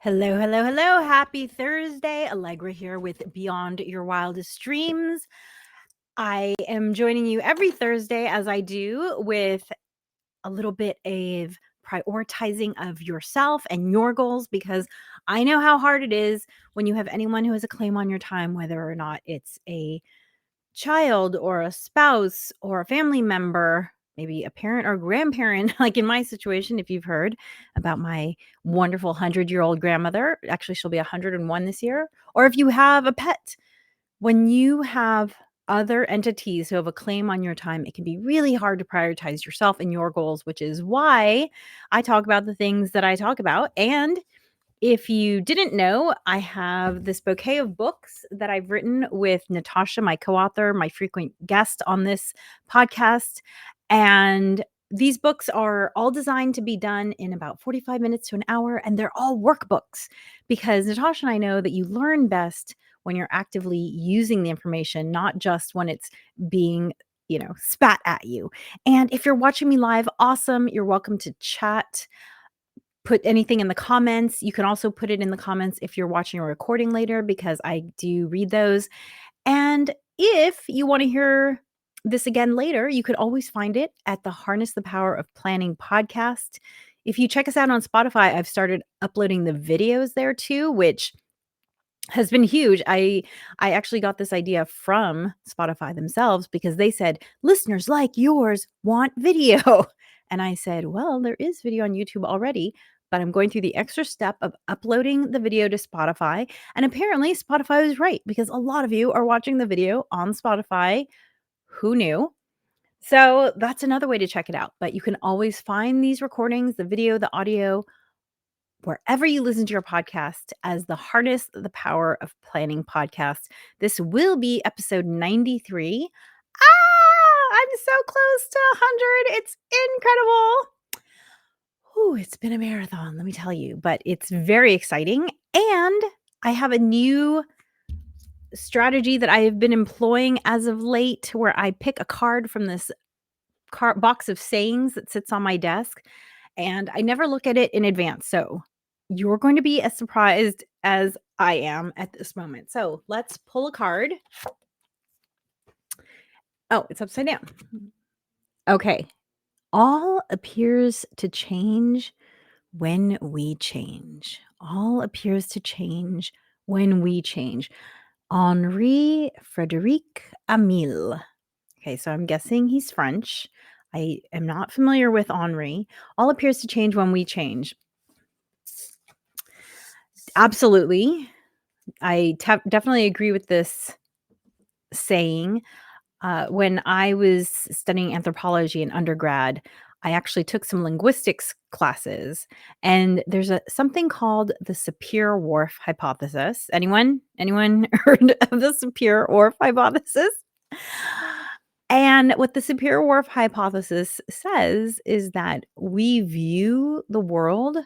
Hello, hello, hello. Happy Thursday. Alegre here with Beyond Your Wildest Dreams. I am joining you every Thursday as I do with a little bit of prioritizing of yourself and your goals because I know how hard it is when you have anyone who has a claim on your time, whether or not it's a child or a spouse or a family member, maybe a parent or grandparent, like in my situation, if you've heard about my wonderful 100-year-old grandmother. Actually, she'll be 101 this year. Or if you have a pet, when you have other entities who have a claim on your time, it can be really hard to prioritize yourself and your goals, which is why I talk about the things that I talk about. And if you didn't know, I have this bouquet of books that I've written with Natasha, my co-author, my frequent guest on this podcast. And these books are all designed to be done in about 45 minutes to an hour, and they're all workbooks because Natasha and I know that you learn best when you're actively using the information, not just when it's being spat at you. And if you're watching me live, awesome. You're welcome to chat, put anything in the comments. You can also put it in the comments if you're watching a recording later because I do read those. And if you want to hear this again later, you could always find it at the Harness the Power of Planning podcast. If you check us out on Spotify, I've started uploading the videos there too, which has been huge. I actually got this idea from Spotify themselves because they said, listeners like yours want video. And I said, well, there is video on YouTube already, but I'm going through the extra step of uploading the video to Spotify. And apparently Spotify was right because a lot of you are watching the video on Spotify. Who knew? So that's another way to check it out. But you can always find these recordings, the video, the audio, wherever you listen to your podcast as the Harness the Power of Planning podcast. This will be episode 93. I'm so close to 100. It's incredible. Ooh, it's been a marathon, let me tell you, but it's very exciting. And I have a new strategy that I have been employing as of late where I pick a card from this box of sayings that sits on my desk, and I never look at it in advance. So you're going to be as surprised as I am at this moment. So let's pull a card. Oh, it's upside down. Okay. All appears to change when we change. All appears to change when we change. Henri Frédéric Amiel. Okay, so I'm guessing he's French. I am not familiar with Henri. All appears to change when we change. Absolutely. I definitely agree with this saying. When I was studying anthropology in undergrad, I actually took some linguistics classes, and there's something called the Sapir-Whorf hypothesis. Anyone heard of the Sapir-Whorf hypothesis? And what the Sapir-Whorf hypothesis says is that we view the world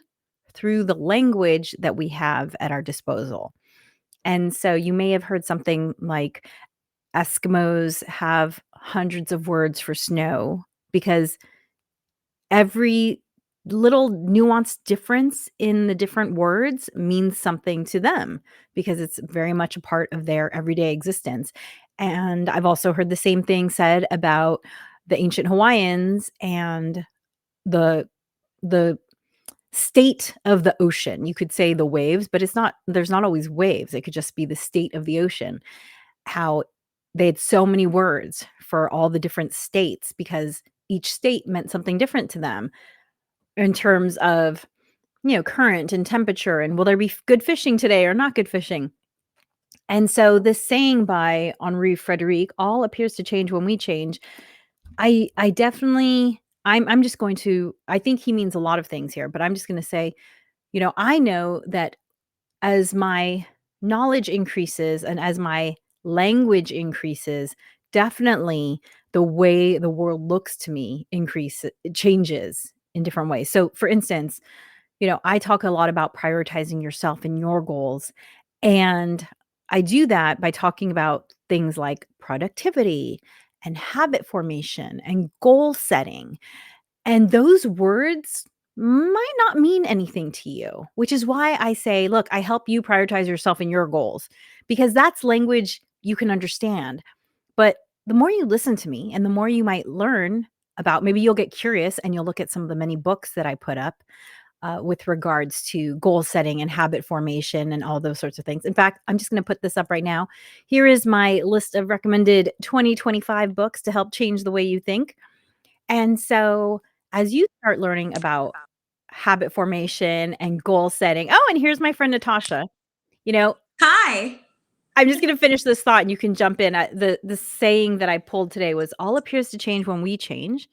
through the language that we have at our disposal. And so you may have heard something like Eskimos have hundreds of words for snow because every little nuanced difference in the different words means something to them because it's very much a part of their everyday existence. And I've also heard the same thing said about the ancient Hawaiians and the the state of the ocean. You could say the waves, but there's not always waves. It could just be the state of the ocean. How they had so many words for all the different states because each state meant something different to them in terms of, current and temperature and will there be good fishing today or not good fishing. And so this saying by Henri Frédéric, all appears to change when we change. I definitely I'm just going to I think he means a lot of things here, but I'm just going to say, I know that as my knowledge increases and as my language increases, definitely the way the world looks to me it changes in different ways. So for instance, I talk a lot about prioritizing yourself and your goals. And I do that by talking about things like productivity and habit formation and goal setting. And those words might not mean anything to you, which is why I say, look, I help you prioritize yourself and your goals because that's language you can understand. But the more you listen to me and the more you might learn about, maybe you'll get curious and you'll look at some of the many books that I put up with regards to goal setting and habit formation and all those sorts of things. In fact, I'm just going to put this up right now. Here is my list of recommended 2025 books to help change the way you think. And so, as you start learning about habit formation and goal setting, oh, and here's my friend Natasha. You know, Hi. I'm just gonna finish this thought and you can jump in. The saying that I pulled today was all appears to change when we change.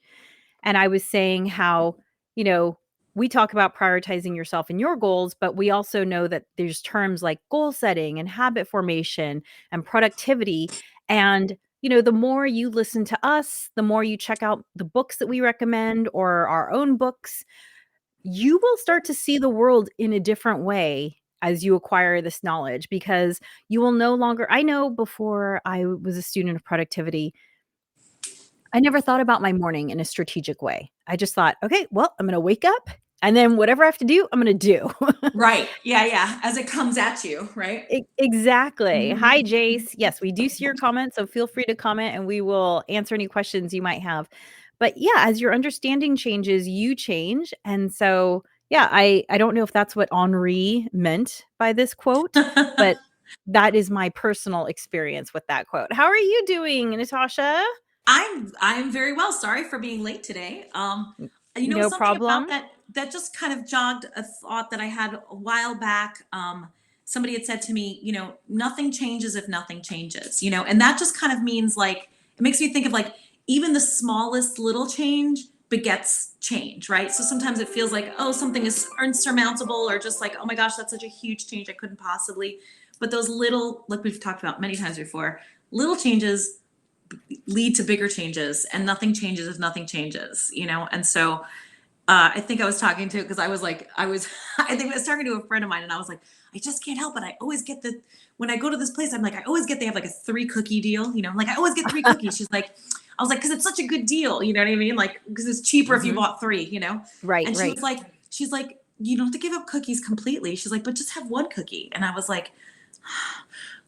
And I was saying how, you know, we talk about prioritizing yourself and your goals, but we also know that there's terms like goal setting and habit formation and productivity. And, the more you listen to us, the more you check out the books that we recommend or our own books, you will start to see the world in a different way as you acquire this knowledge because you will no longer. I know before I was a student of productivity, I never thought about my morning in a strategic way. I just thought, okay, well, I'm going to wake up and then whatever I have to do, I'm going to do. Right. Yeah, yeah. As it comes at you, right? Exactly. Hi, Mhm. Jace. Yes, we do see your comments, so feel free to comment and we will answer any questions you might have. But yeah, as your understanding changes, you change. And so, yeah, I don't know if that's what Henri meant by this quote, but that is my personal experience with that quote. How are you doing, Natasha? I'm very well. Sorry for being late today. No Something about problem. that just kind of jogged a thought that I had a while back. Somebody had said to me, nothing changes if nothing changes, and that just kind of means like it makes me think of like even the smallest little change begets change, right? So sometimes it feels like, oh, something is unsurmountable or just like, oh my gosh, that's such a huge change I couldn't possibly. But those little, like we've talked about many times before, little changes lead to bigger changes, and nothing changes if nothing changes, and so I think I was talking to because I think I was talking to a friend of mine and I was like, I just can't help it, I always get the when I go to this place, I'm like, I always get they have like a 3 cookie deal, I'm like, I always get 3 cookies. I was like, because it's such a good deal, you know what I mean, like because it's cheaper if you Mhm. bought three, Right, and right. she's like, you don't have to give up cookies completely. She's like, but just have 1 cookie. And I was like,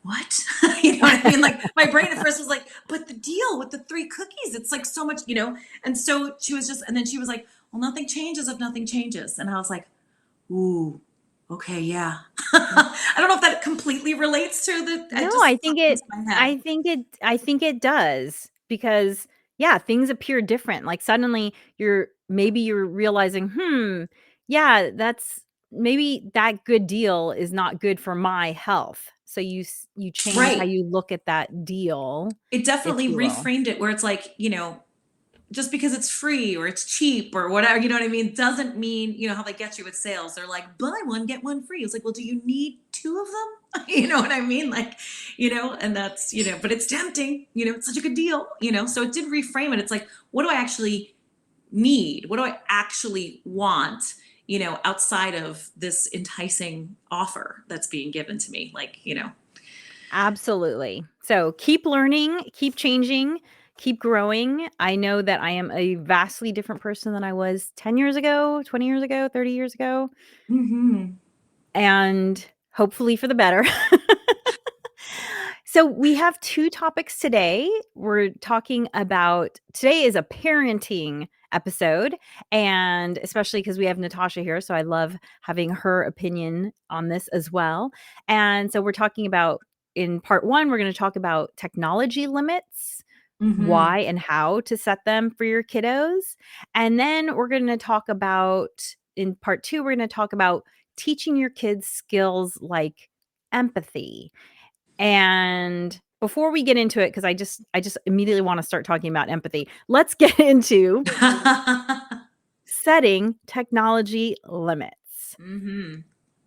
what? You know what I mean? Like my brain at first was like, but the deal with the 3 cookies, it's like so much, And so she was just, and then she was like, well, nothing changes if nothing changes. And I was like, ooh, okay, yeah. I don't know if that completely relates to No, it just popped into my head. I think it does because yeah, things appear different. Like suddenly you're realizing, yeah, that's maybe that good deal is not good for my health. So you change how Right. you look at that deal, It if definitely you will. reframed it where it's like, just because it's free or it's cheap or whatever, you know what I mean, doesn't mean, how they get you with sales. They're like, buy one, get one free. It's like, well, do you need two of them? You know what I mean? Like, and that's, but it's tempting, it's such a good deal, so it did reframe it. It's like, what do I actually need? What do I actually want? Outside of this enticing offer that's being given to me, like, Absolutely. So keep learning, keep changing, keep growing. I know that I am a vastly different person than I was 10 years ago, 20 years ago, 30 years ago, hmm and hopefully for the better. So we have 2 topics today. We're talking about today is a parenting episode, and especially because we have Natasha here, so I love having her opinion on this as well. And so we're talking about in part 1, we're gonna talk about technology limits, hmm why and how to set them for your kiddos. And then we're gonna talk about in part 2, we're gonna talk about teaching your kids skills like empathy and before we get into it, because I just immediately want to start talking about empathy, let's get into setting technology limits. hmm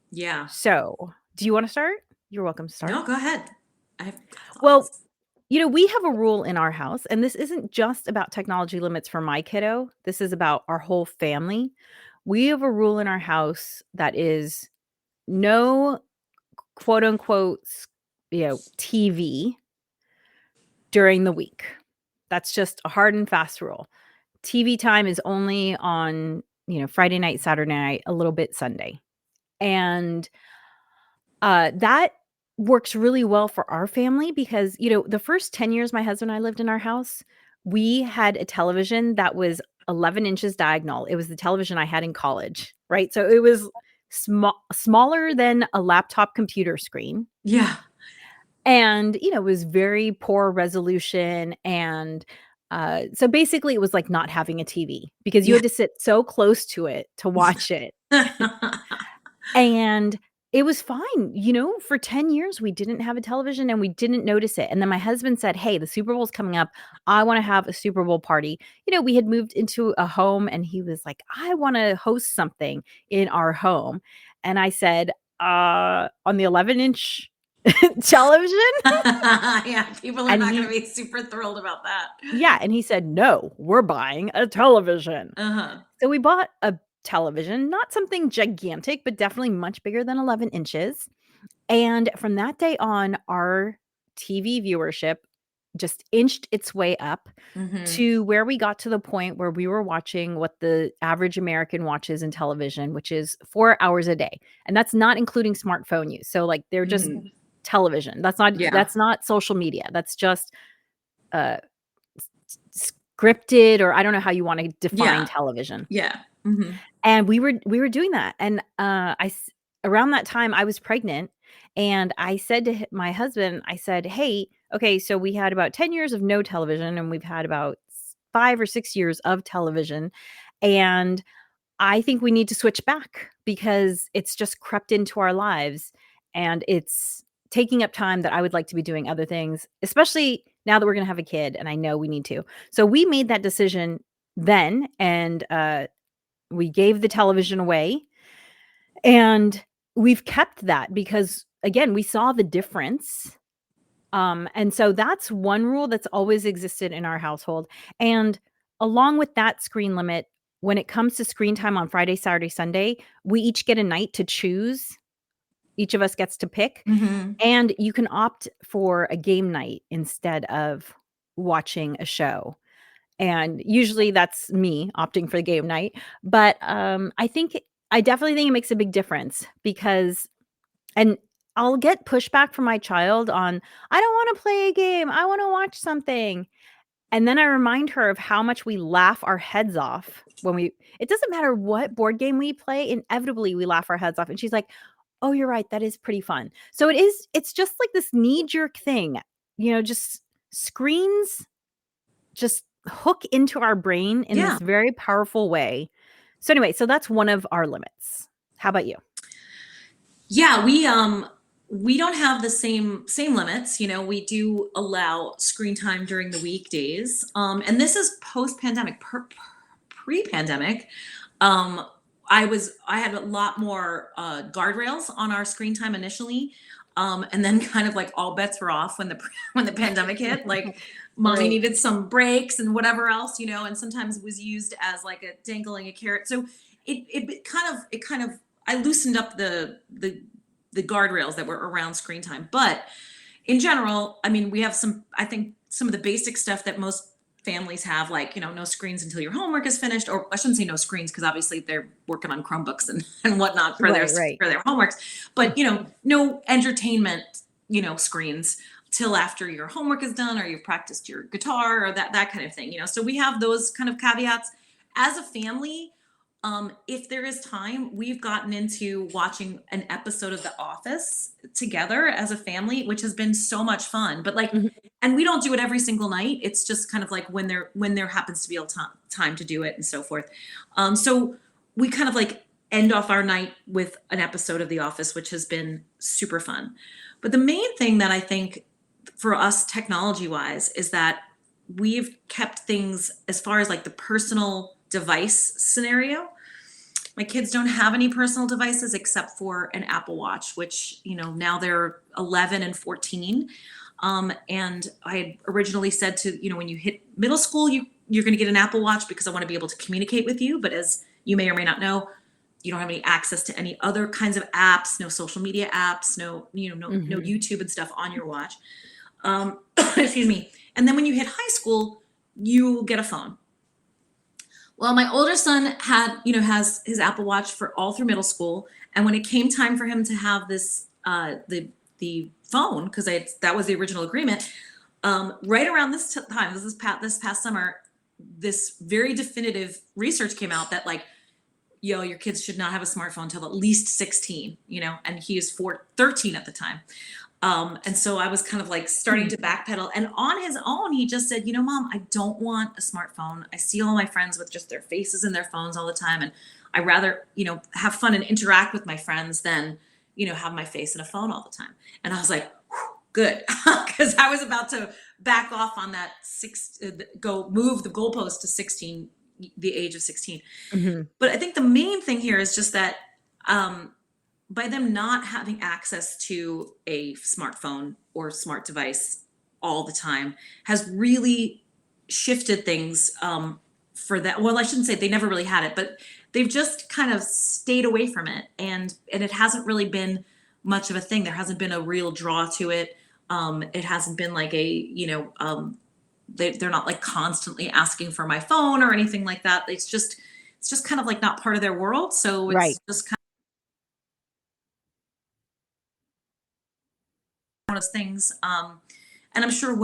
Yeah. So, do you want to start? You're welcome to start. No, go ahead. I have Well, thoughts. we have a rule in our house, and this isn't just about technology limits for my kiddo. This is about our whole family. We have a rule in our house that is no quote unquote, TV during the week. That's just a hard and fast rule. TV time is only on Friday night, Saturday night, a little bit Sunday. And that works really well for our family because, the first 10 years my husband and I lived in our house, we had a television that was 11 inches diagonal. It was the television I had in college, right? So it was smaller than a laptop computer screen. Yeah. And, it was very poor resolution. And so basically, it was like not having a TV because you Yeah. had to sit so close to it to watch it. And it was fine, for 10 years, we didn't have a television and we didn't notice it, and then my husband said, "Hey, the Super Bowl's coming up. I wanna have a Super Bowl party." We had moved into a home and he was like, "I wanna host something in our home." And I said, on the 11-inch television?" Yeah, people are And not gonna he be super thrilled about that. Yeah, and he said, "No, we're buying a television." Uh-huh. So we bought a television, not something gigantic, but definitely much bigger than 11 inches. And from that day on, our TV viewership just inched its way up Mhm. to where we got to the point where we were watching what the average American watches in television, which is 4 hours a day. And that's not including smartphone use. So like they're just Mhm. television. That's not Yeah. that's not social media. That's just uh scripted, or I don't know how you want to define Yeah. television. Yeah. Mhm. And we were doing that, and, around that time, I was pregnant, and I said to my husband, I said, "Hey, okay, so we had about 10 years of no television, and we've had about 5 or 6 years of television, and I think we need to switch back because it's just crept into our lives, and it's taking up time that I would like to be doing other things, especially now that we're gonna have a kid, and I know we need to." So we made that decision then, and, we gave the television away, and we've kept that because, again, we saw the difference. And so that's one rule that's always existed in our household. And along with that screen limit, when it comes to screen time on Friday, Saturday, Sunday, we each get a night to choose. Each of us gets to pick, Mhm. and you can opt for a game night instead of watching a show. And usually that's me opting for the game night, but, I definitely think it makes a big difference because and I'll get pushback from my child on, "I don't wanna play a game, I wanna watch something." And then I remind her of how much we laugh our heads off when it doesn't matter what board game we play, inevitably we laugh our heads off, and she's like, "Oh, you're right, that is pretty fun." So it's just like this knee-jerk thing, just screens just hook into our brain in Yeah. this very powerful way. So anyway, so that's one of our limits. How about you? Yeah, we don't have the same limits. We do allow screen time during the weekdays. And this is post-pandemic. Pre-pandemic, um, I had a lot more guardrails on our screen time initially. And then kind of like all bets were off when the when the pandemic hit. Like mommy Right. needed some breaks and whatever else, and sometimes it was used as like a dangling a carrot. So it kind of I loosened up the guardrails that were around screen time. But in general, I mean, we have I think some of the basic stuff that most families have, like, no screens until your homework is finished, or I shouldn't say no screens because obviously they're working on Chromebooks and, and whatnot for Right, right. their homeworks, but, no entertainment, screens till after your homework is done or you've practiced your guitar or that kind of thing, so we have those kind of caveats as a family. If there is time, we've gotten into watching an episode of The Office together as a family, which has been so much fun. But like, Mhm. and we don't do it every single night. It's just kind of like when there happens to be a time to do it and so forth. So we kind of like end off our night with an episode of The Office, which has been super fun. But the main thing that I think for us technology wise is that we've kept things as far as like the personal device scenario. My kids don't have any personal devices except for an Apple Watch, which, now they're 11 and 14. And I had originally said to, when you hit middle school, you're going to get an Apple Watch because I want to be able to communicate with you. But as you may or may not know, you don't have any access to any other kinds of apps, no social media apps, no Mhm. YouTube and stuff on your watch. Excuse me. And then when you hit high school, you get a phone. Well, my older son has his Apple Watch for all through middle school, and when it came time for him to have this, the phone, because that was the original agreement. Right around time, this past summer, this very definitive research came out that like, yo, your kids should not have a smartphone until at least 16, and he is 13 at the time. And so I was kind of like starting to backpedal. And on his own, he just said, Mom, I don't want a smartphone. I see all my friends with just their faces in their phones all the time. And I rather, have fun and interact with my friends than, have my face in a phone all the time. And I was like, good. Because I was about to back off on that move the goalpost to 16, the age of 16. Mm-hmm. But I think the main thing here is just that, by them not having access to a smartphone or smart device all the time has really shifted things, for that. Well, I shouldn't say they never really had it, but they've just kind of stayed away from it. And it hasn't really been much of a thing. There hasn't been a real draw to it. It hasn't been like they're not like constantly asking for my phone or anything like that. It's just kind of like not part of their world. So it's Right. just kind one of those things. And I'm sure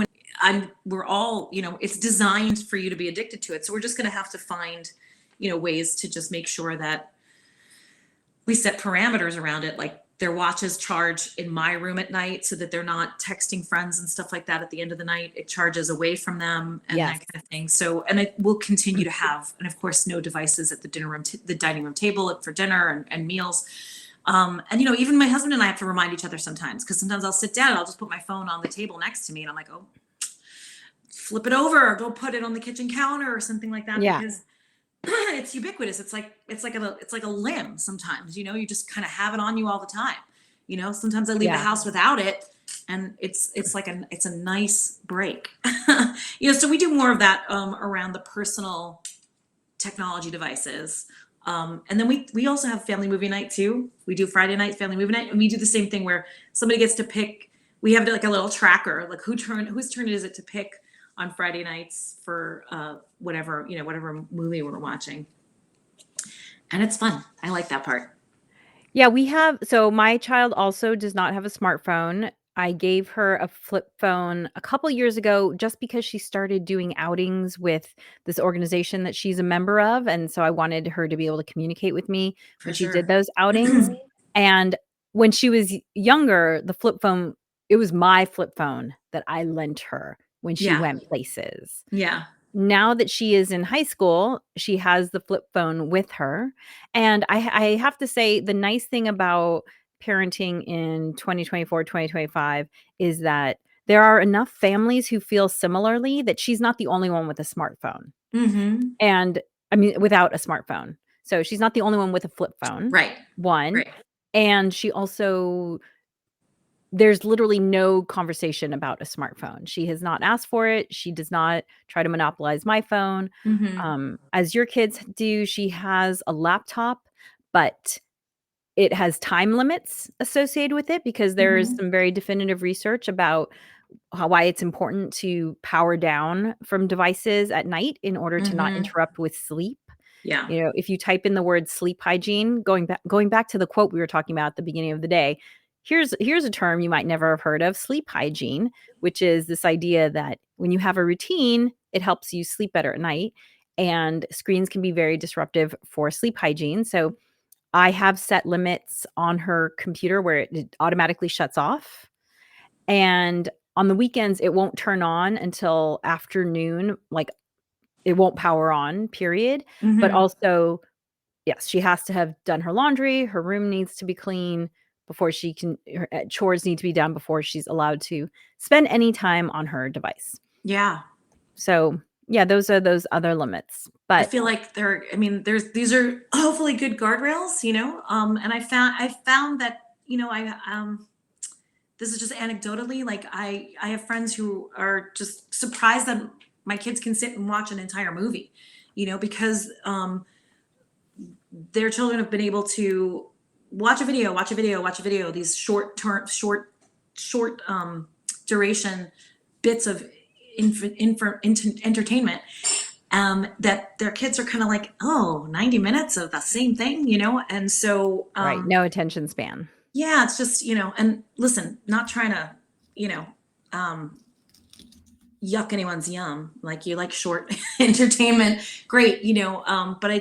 we're all, it's designed for you to be addicted to it. So we're just going to have to find, ways to just make sure that we set parameters around it. Like their watches charge in my room at night so that they're not texting friends and stuff like that at the end of the night. It charges away from them and Yes. that kind of thing. So, and it will continue to have, and of course, no devices at the the dining room table for dinner and meals. And even my husband and I have to remind each other sometimes, because sometimes I'll sit down and I'll just put my phone on the table next to me and I'm like, oh, flip it over or go put it on the kitchen counter or something like that. Yeah. Because it's ubiquitous. It's like a limb sometimes, you just kind of have it on you all the time. Sometimes I leave the house without it and it's a nice break. So we do more of that around the personal technology devices. And then we also have family movie night too. We do Friday night family movie night, and we do the same thing where somebody gets to pick. We have like a little tracker, like whose turn is it to pick on Friday nights for whatever movie we're watching. And it's fun. I like that part. Yeah, so my child also does not have a smartphone. I gave her a flip phone a couple years ago just because she started doing outings with this organization that she's a member of, and so I wanted her to be able to communicate with me For when she sure. did those outings. And when she was younger, the flip phone, it was my flip phone that I lent her when she went places. Yeah. Now that she is in high school, she has the flip phone with her. And I have to say, the nice thing about parenting in 2024, 2025 is that there are enough families who feel similarly that she's not the only one with a smartphone. Mm-hmm. And I mean, without a smartphone. So she's not the only one with a flip phone. Right. One. Right. And she also, there's literally no conversation about a smartphone. She has not asked for it. She does not try to monopolize my phone. Mm-hmm. As your kids do, she has a laptop, but it has time limits associated with it because there is some very definitive research about why it's important to power down from devices at night in order to not interrupt with sleep. Yeah. If you type in the word sleep hygiene, going back to the quote we were talking about at the beginning of the day, here's a term you might never have heard of, sleep hygiene, which is this idea that when you have a routine, it helps you sleep better at night. And screens can be very disruptive for sleep hygiene. So I have set limits on her computer where it automatically shuts off. And on the weekends, it won't turn on until afternoon, like it won't power on, period. But also, yes, she has to have done her laundry, her room needs to be clean before her chores need to be done before she's allowed to spend any time on her device. Yeah. So, yeah, those are those other limits. But I feel like these are hopefully good guardrails, and I found that, this is just anecdotally, like I have friends who are just surprised that my kids can sit and watch an entire movie, because their children have been able to watch a video, these short duration bits of entertainment. that their kids are kind of like, oh, 90 minutes of the same thing, you know? And so, Right. No attention span. yeah, it's just, and listen, not trying to, you know, um, yuck anyone's yum. Like you like short entertainment, great, but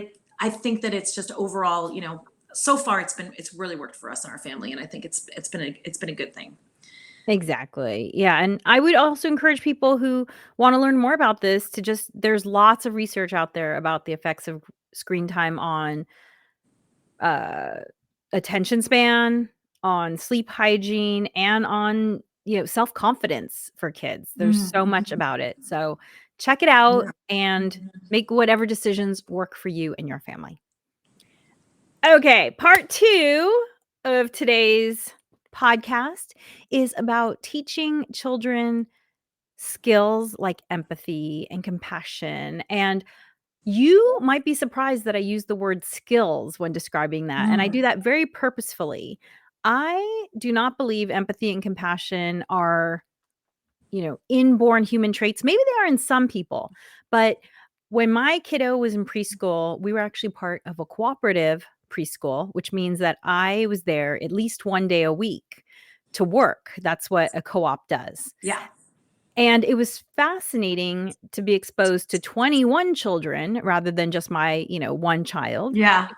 I think that it's just overall, so far it's really worked for us and our family, and I think it's been a good thing. Exactly. Yeah, and I would also encourage people who wanna learn more about this to just there's lots of research out there about the effects of screen time on, uh, attention span, on sleep hygiene, and on, self-confidence for kids. There's so much Mm-hmm. about it. So, check it out Yeah. and make whatever decisions work for you and your family. Okay, part 2 of today's podcast is about teaching children skills like empathy and compassion. And you might be surprised that I use the word skills when describing that. And I do Mm. that very purposefully. I do not believe empathy and compassion are inborn human traits. Maybe they are in some people, but when my kiddo was in preschool, we were actually part of a cooperative preschool, which means that I was there at least one day a week to work. That's what a co op does. Yeah. And it was fascinating to be exposed to 21 children rather than just my, one child, Yeah.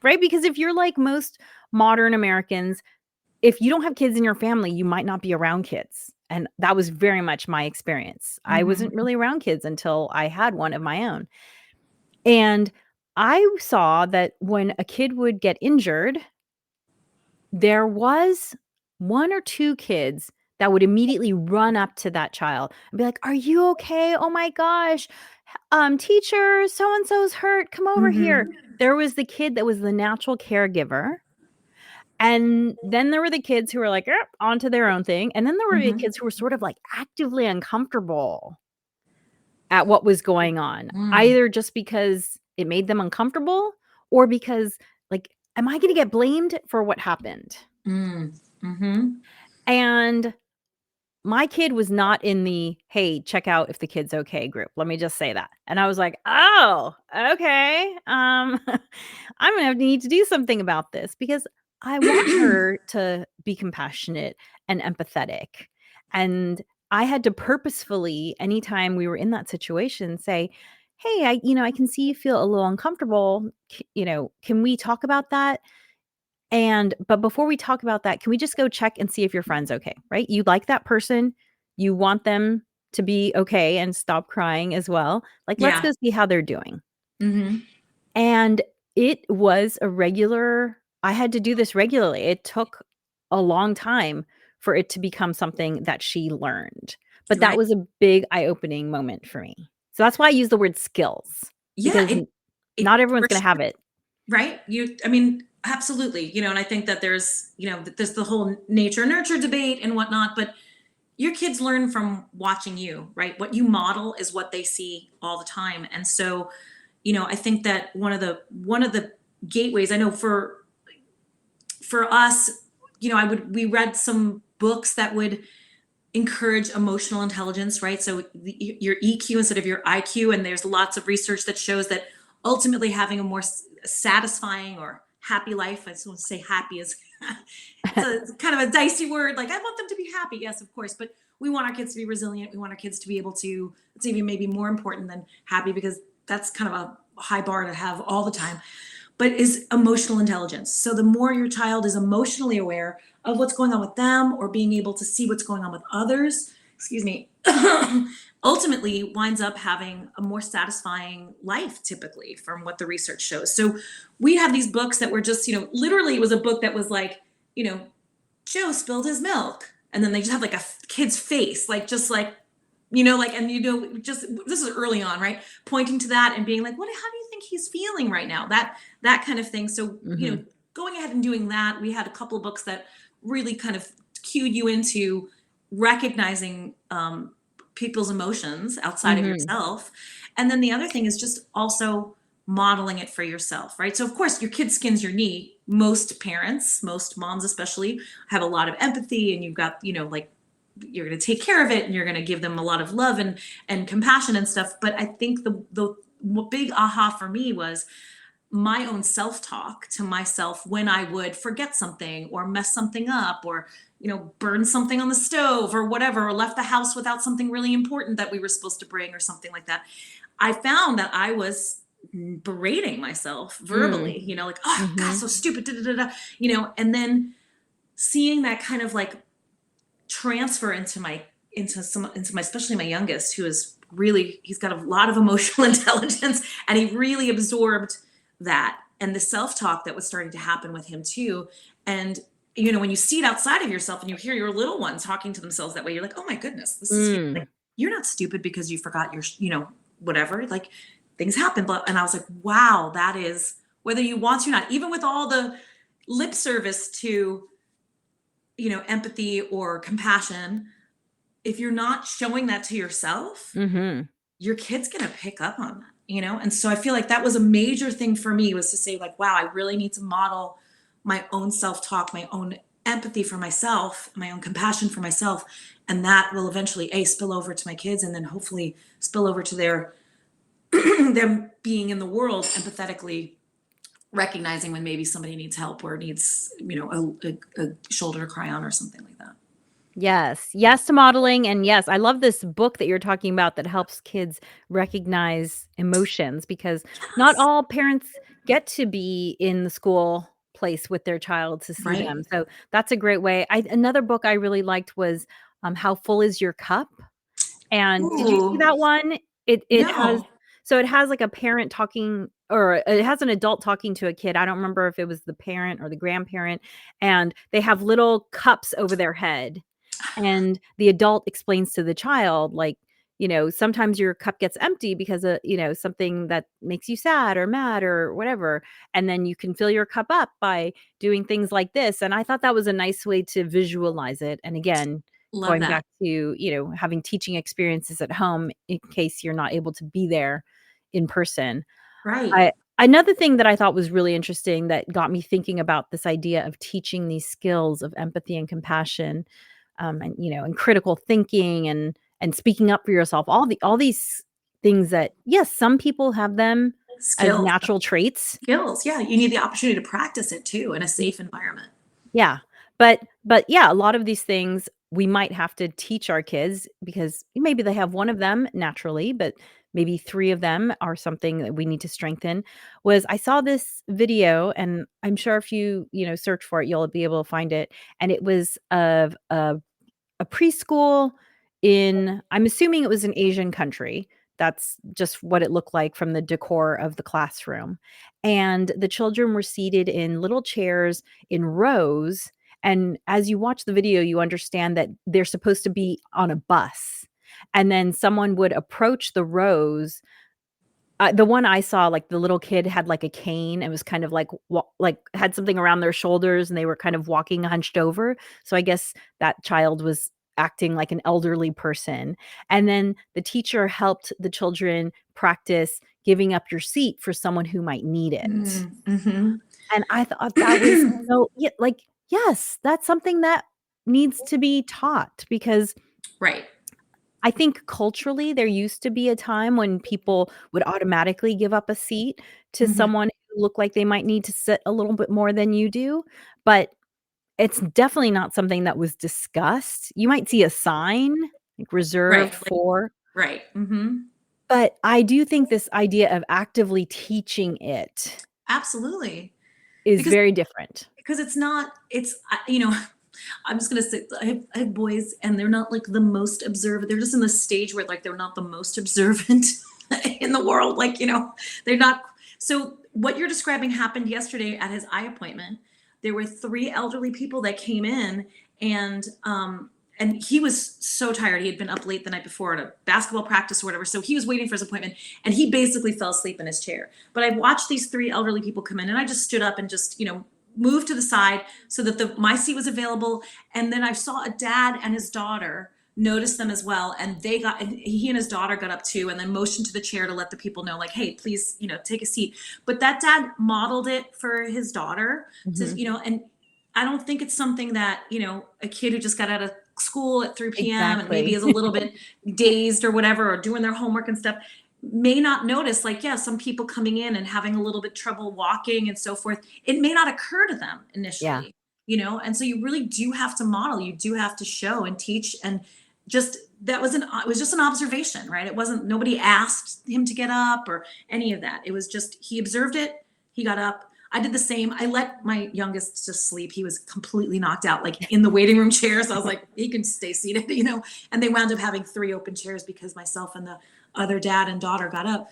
right? Because if you're like most modern Americans, if you don't have kids in your family, you might not be around kids. And that was very much my experience. I wasn't Mm-hmm. really around kids until I had one of my own. And I saw that when a kid would get injured, there was 1 or 2 kids that would immediately run up to that child and be like, "Are you okay? Oh my gosh, teacher, so and so's hurt. Come over here." Mm-hmm. There was the kid that was the natural caregiver, and then there were the kids who were like, onto their own thing, and then there were the Mm-hmm. kids who were sort of, like, actively uncomfortable at what was going on, Mm. either just because it made them uncomfortable or because, like, "Am I gonna get blamed for what happened?" Mm. Mm-hmm. And my kid was not in the, "Hey, check out if the kid's okay" group, let me just say that, and I was like, "Oh, okay, I'm gonna need to do something about this," because I want her to be compassionate and empathetic, and I had to purposefully, anytime we were in that situation, say, "Hey, I can see you feel a little uncomfortable, can we talk about that? But before we talk about that, can we just go check and see if your friend's okay, right? You like that person, you want them to be okay and stop crying as well. Like, let's Yeah. go see how they're doing." Mm-hmm. And it was I had to do this regularly. It took a long time for it to become something that she learned. But that Right. was a big eye-opening moment for me. So that's why I use the word skills, Yeah. because not everyone's For gonna have sure. it. Right? I mean, absolutely. And I think that there's the whole nature nurture debate and whatnot, but your kids learn from watching you, right? What you model is what they see all the time. And so, I think that one of the gateways, I know for us, we read some books that would encourage emotional intelligence, right? So your EQ instead of your IQ, and there's lots of research that shows that ultimately having a more satisfying or happy life. I just want to say happy is it's kind of a dicey word. Like I want them to be happy, yes, of course, but we want our kids to be resilient. We want our kids to be able to. It's even maybe more important than happy because that's kind of a high bar to have all the time, but is emotional intelligence. So the more your child is emotionally aware of what's going on with them or being able to see what's going on with others, excuse me, ultimately winds up having a more satisfying life typically from what the research shows. So we have these books that were just, literally it was a book that was like, you know, Joe spilled his milk. And then they just have like a kid's face, like just like like, and just this is early on, right? Pointing to that and being like, how do you think he's feeling right now? That kind of thing. So, Mhm. going ahead and doing that, we had a couple of books that really kind of cued you into recognizing people's emotions outside of Mhm. yourself. And then the other thing is just also modeling it for yourself, right? So of course your kid skins your knee. Most parents, most moms especially, have a lot of empathy, and you've got, like you're going to take care of it and you're going to give them a lot of love and compassion and stuff. But I think the big aha for me was my own self-talk to myself when I would forget something or mess something up or, burn something on the stove or whatever, or left the house without something really important that we were supposed to bring or something like that. I found that I was berating myself Mm. verbally, like, oh God, Mhm. so stupid, da, da, da, da, and then seeing that kind of like transfer into my especially my youngest, who is really, he's got a lot of emotional intelligence, and he really absorbed that and the self-talk that was starting to happen with him too. And when you see it outside of yourself and you hear your little one talking to themselves that way, you're like, oh my goodness, this is Mm. like, you're not stupid because you forgot your whatever, like, things happen. But and I was like, wow, that is, whether you want to or not, even with all the lip service to empathy or compassion, if you're not showing that to yourself, Mhm. your kid's gonna pick up on that. And so I feel like that was a major thing for me, was to say like, wow, I really need to model my own self-talk, my own empathy for myself, my own compassion for myself. And that will eventually spill over to my kids, and then hopefully spill over to their them being in the world empathetically recognizing when maybe somebody needs help or needs, a shoulder to cry on or something like that. Yes. Yes to modeling, and yes, I love this book that you're talking about that helps kids recognize emotions, because not Yes. all parents get to be in the school place with their child to see Right. them, so that's a great way. Another book I really liked was, How Full Is Your Cup? And did you see Ooh, that one? It has, no. so it has, like, a parent talking, or it has an adult talking to a kid. I don't remember if it was the parent or the grandparent, and they have little cups over their head, and the adult explains to the child, like, "Sometimes your cup gets empty because of, something that makes you sad or mad or whatever, and then you can fill your cup up by doing things like this." And I thought that was a nice way to visualize it, and again, Love going that. back to, having teaching experiences at home in case you're not able to be there in person. Right. I Another thing that I thought was really interesting that got me thinking about this idea of teaching these skills of empathy and compassion, and critical thinking, and speaking up for yourself, all these things that, yes, some people have them as Skills. natural traits. Skills. Yeah. You need the opportunity to practice it too in a safe environment. Yeah, but yeah, a lot of these things we might have to teach our kids, because maybe they have one of them naturally, but maybe 3 of them are something that we need to strengthen. Was I saw this video, and I'm sure if you, search for it, you'll be able to find it, and it was of a preschool in, I'm assuming it was an Asian country. That's just what it looked like from the decor of the classroom. And the children were seated in little chairs in rows. And as you watch the video, you understand that they're supposed to be on a bus. And then someone would approach the rows. The one I saw, like, the little kid had, like, a cane and was kind of like, had something around their shoulders, and they were kind of walking hunched over, so I guess that child was acting like an elderly person, and then the teacher helped the children practice giving up your seat for someone who might need it, Mhm. and I thought that was so, yeah, like, yes, that's something that needs to be taught, because Right. I think culturally, there used to be a time when people would automatically give up a seat to Mhm. someone who looked like they might need to sit a little bit more than you do, but it's definitely not something that was discussed. You might see a sign, like, Right. "Reserved Like, for," right. but I do think this idea of actively teaching it Absolutely. is Because very different. it's not, I'm just gonna say I have boys, and they're not like the most observant. They're just in the stage where like they're not the most observant in the world. Like, they're not. So what you're describing happened yesterday at his eye appointment. There were 3 elderly people that came in, and he was so tired. He had been up late the night before at a basketball practice or whatever. So he was waiting for his appointment, and he basically fell asleep in his chair. But I watched these 3 elderly people come in, and I just stood up and just, moved to the side so that my seat was available. And then I saw a dad and his daughter noticed them as well, and he and his daughter got up too, and then motioned to the chair to let the people know, like, hey, please, take a seat. But that dad modeled it for his daughter to, Mhm. and I don't think it's something that, a kid who just got out of school at 3 p.m. and maybe Exactly. is a little bit dazed or whatever, or doing their homework and stuff. may not notice, like, yeah, some people coming in and having a little bit trouble walking and so forth, it may not occur to them Yeah. initially, and so you really do have to model, you do have to show and teach. And just that was it was just an observation, right? It wasn't, nobody asked him to get up or any of that. It was just, he observed it, he got up. I did the same. I let my youngest just sleep. He was completely knocked out, like in the waiting room chair. So I was like, he can stay seated, and they wound up having 3 open chairs because myself and the other dad and daughter got up.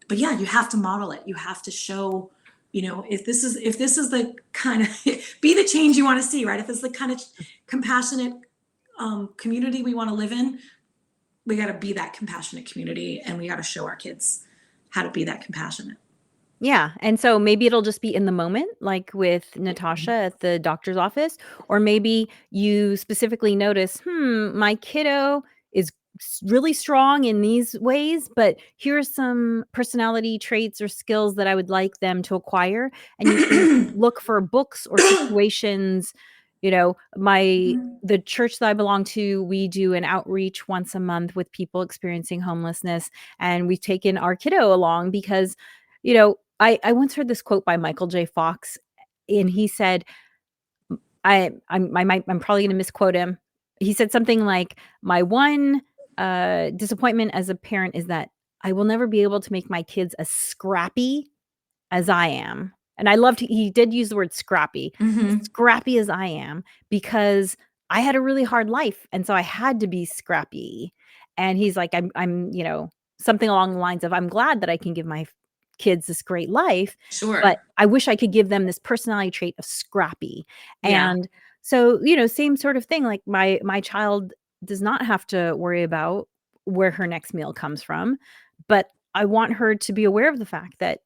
But yeah, you have to model it. You have to show, if this is the kind of be the change you want to see, right? If it's the kind of compassionate community we want to live in, we got to be that compassionate community, and we got to show our kids how to be that compassionate. Yeah, and so maybe it'll just be in the moment, like with Natasha at the doctor's office, or maybe you specifically notice, my kiddo is really strong in these ways, but here's some personality traits or skills that I would like them to acquire, and you can look for books or situations. My Mhm. the church that I belong to, we do an outreach once a month with people experiencing homelessness, and we've taken our kiddo along because I once heard this quote by Michael J. Fox, and he said, I'm probably gonna misquote him. He said something like, "My one, disappointment as a parent is that I will never be able to make my kids as scrappy as I am." And I loved he did use the word scrappy. "As Mhm. scrappy as I am, because I had a really hard life, and so I had to be scrappy." And he's like, I'm something along the lines of, "I'm glad that I can give my kids this great life, but Sure. I wish I could give them this personality trait of scrappy." Yeah. And so same sort of thing, like my child does not have to worry about where her next meal comes from, but I want her to be aware of the fact that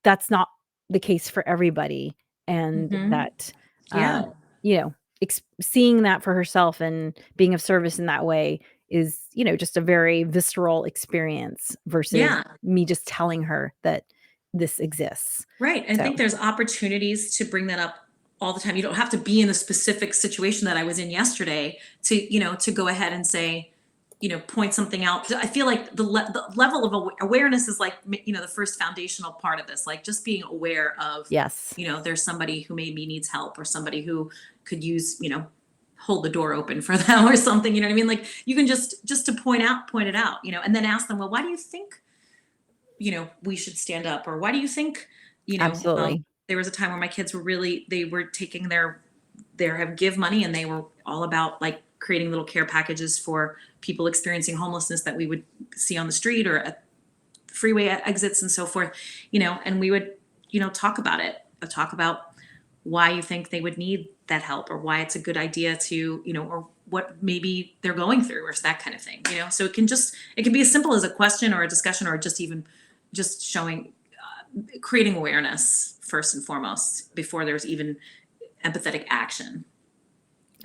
that's not the case for everybody, and Mhm. that, uh, Yeah. you know, seeing that for herself and being of service in that way is just a very visceral experience versus Yeah. me just telling her that this exists. Right. And I So, think there's opportunities to bring that up all the time. You don't have to be in the specific situation that I was in yesterday to go ahead and say, point something out. I feel like the level of awareness is like, the first foundational part of this, like just being aware of, yes, there's somebody who maybe needs help, or somebody who could use, hold the door open for them or something. You know what I mean? Like, you can just to point it out, and then ask them, well, why do you think we should stand up? Or why do you think, you know, um, absolutely. there was a time where my kids they were taking their have give money, and they were all about like creating little care packages for people experiencing homelessness that we would see on the street or at freeway exits and so forth, and we would, talk about it, talk about why you think they would need that help, or why it's a good idea to, or what maybe they're going through, or that kind of thing, so it can be as simple as a question or a discussion, or just even just showing, creating awareness first and foremost before there's even empathetic action.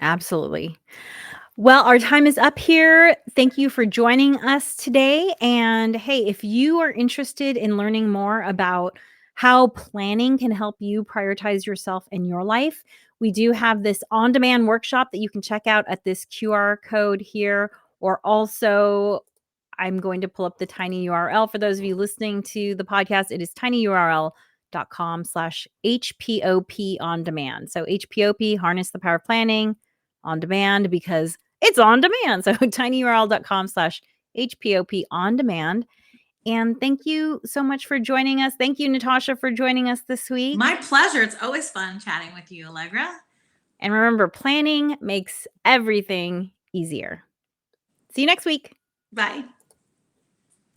Absolutely. Well, our time is up here. Thank you for joining us today. And hey, if you are interested in learning more about how planning can help you prioritize yourself in your life, we do have this on demand workshop that you can check out at this QR code here. Or also, I'm going to pull up the tiny URL for those of you listening to the podcast. It is tinyurl.com/HPOP on demand. So HPOP, harness the power of planning on demand, because it's on demand. So tinyurl.com/HPOP on demand. And thank you so much for joining us. Thank you, Natasha, for joining us this My week. pleasure. It's always fun chatting with you, Allegra. And remember, planning makes everything easier. See you next week. Bye.